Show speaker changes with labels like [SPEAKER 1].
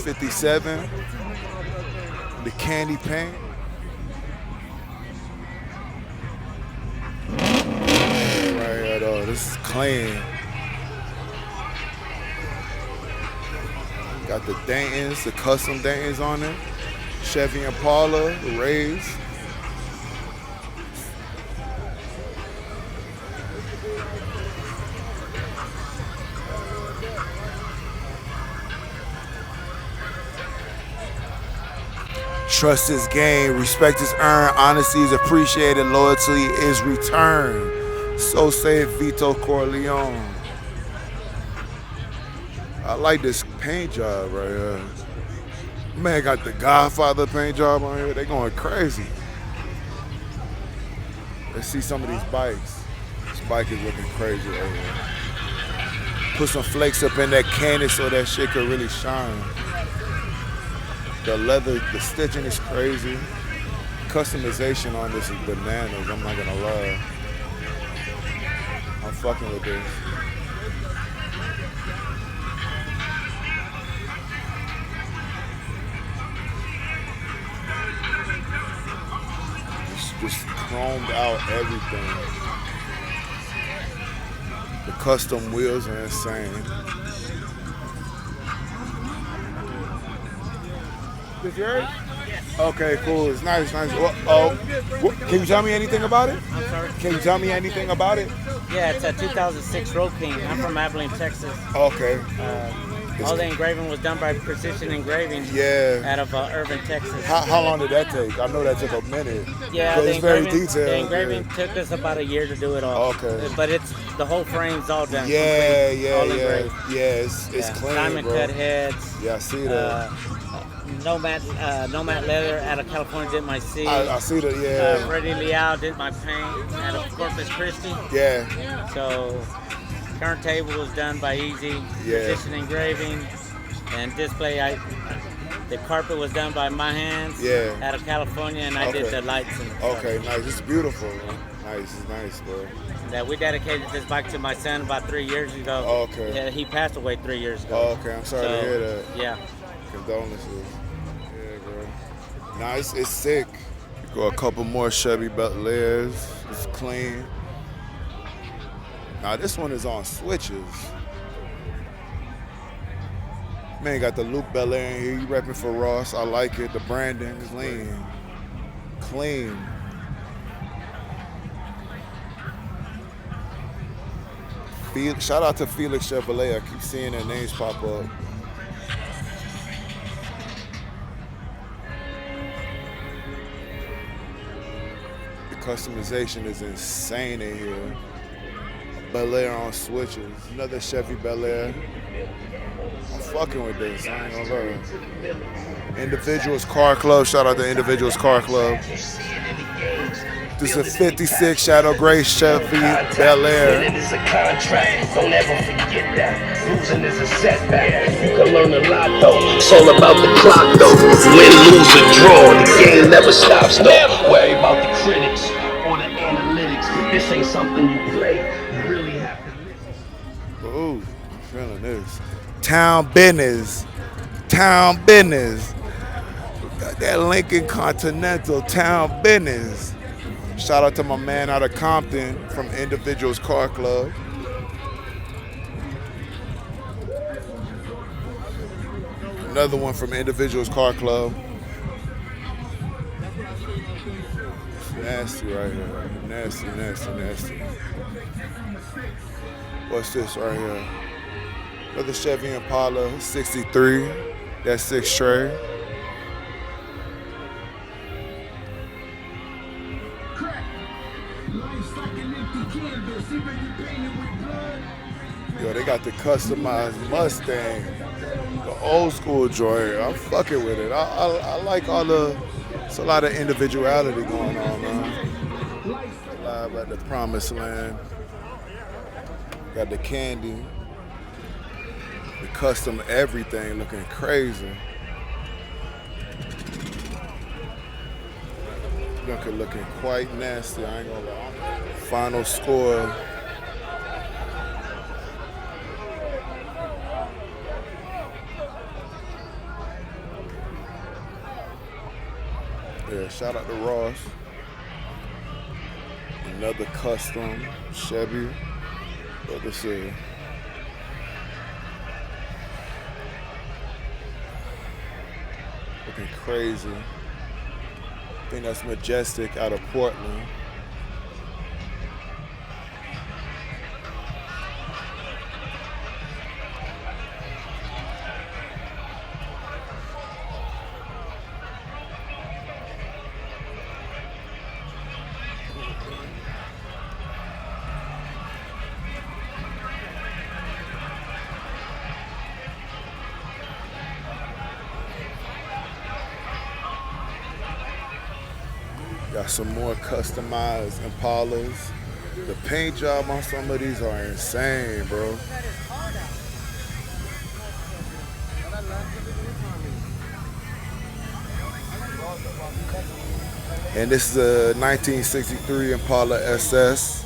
[SPEAKER 1] 57. The candy paint. Right here though, this is clean. Got the Dayton's, the custom Dayton's on it. Chevy Impala, the Rays. Trust is gained, respect is earned, honesty is appreciated, loyalty is returned. So said Vito Corleone. I like this paint job right here. Man got the Godfather paint job on here. They going crazy. Let's see some of these bikes. This bike is looking crazy right here. Put some flakes up in that candy so that shit could really shine. The leather, the stitching is crazy. Customization on this is bananas, I'm not gonna lie. I'm fucking with this. Just chromed out everything. The custom wheels are insane. Is yours? Okay, cool. It's nice. Can you tell me anything about it?
[SPEAKER 2] I'm sorry?
[SPEAKER 1] Can you tell me anything about it?
[SPEAKER 2] Yeah, it's a 2006 Road King. I'm from Abilene, Texas.
[SPEAKER 1] Okay.
[SPEAKER 2] All the engraving was done by Precision Engraving.
[SPEAKER 1] Yeah.
[SPEAKER 2] Out of Irving, Texas.
[SPEAKER 1] How long did that take? I know that took a minute.
[SPEAKER 2] Yeah,
[SPEAKER 1] it's very detailed.
[SPEAKER 2] The engraving took us about a year to do it all.
[SPEAKER 1] Okay.
[SPEAKER 2] But it's the whole frame's all done.
[SPEAKER 1] Yeah,
[SPEAKER 2] complete, all engraved.
[SPEAKER 1] It's clean,
[SPEAKER 2] Diamond
[SPEAKER 1] bro.
[SPEAKER 2] cut heads.
[SPEAKER 1] Yeah, I see that.
[SPEAKER 2] Nomad Leather out of California did my seat.
[SPEAKER 1] I see that, yeah.
[SPEAKER 2] Freddie Liao did my paint out of Corpus Christi.
[SPEAKER 1] Yeah.
[SPEAKER 2] So, turntable was done by Easy.
[SPEAKER 1] Yeah.
[SPEAKER 2] Precision engraving and display. The carpet was done by my hands.
[SPEAKER 1] Yeah.
[SPEAKER 2] Out of California, and I did the lights and stuff.
[SPEAKER 1] Okay, nice. It's beautiful. Nice, it's nice, bro.
[SPEAKER 2] That we dedicated this bike to my son about 3 years ago.
[SPEAKER 1] Okay.
[SPEAKER 2] Yeah, he passed away 3 years ago.
[SPEAKER 1] Okay, I'm sorry to hear that.
[SPEAKER 2] Yeah.
[SPEAKER 1] Condolences. Yeah, bro. Nice, it's sick. Go a couple more Chevy Bel Airs. It's clean. Now this one is on switches. Man, got the Luke Bel Air in here. You repping for Ross. I like it. The branding is clean. Clean. Shout out to Felix Chevrolet. I keep seeing their names pop up. The customization is insane in here. Bel Air on switches. Another Chevy Bel Air. I'm fucking with this. I ain't gonna lie. Individuals Car Club. Shout out to Individuals Car Club. This is a 56 Shadow Gray Chevy Bel Air.
[SPEAKER 3] It is a contract. Don't ever forget that. Losing is a setback. You can learn a lot though. It's all about the clock though. Win, lose, or draw. The game never stops though. Never worry about the critics or the analytics. This ain't something you play. You really have to listen.
[SPEAKER 1] Ooh, I'm feeling this. Town business. Town business. Got that Lincoln Continental town business. Shout out to my man out of Compton from Individuals Car Club. Another one from Individuals Car Club. Nasty right here. Nasty, nasty, nasty. What's this right here? Another Chevy Impala 63. That's 6 tray. Yo, they got the customized Mustang, the old school joint. I'm fucking with it. I like all the, it's a lot of individuality going on, man. Live at the Promised Land. Got the candy, the custom everything looking crazy. Looking quite nasty, I ain't gonna lie. Final score. Yeah, shout out to Ross. Another custom Chevy. What this is. Looking crazy. I think that's Majestic out of Portland. Got some more customized Impalas. The paint job on some of these are insane, bro. And this is a 1963 Impala SS.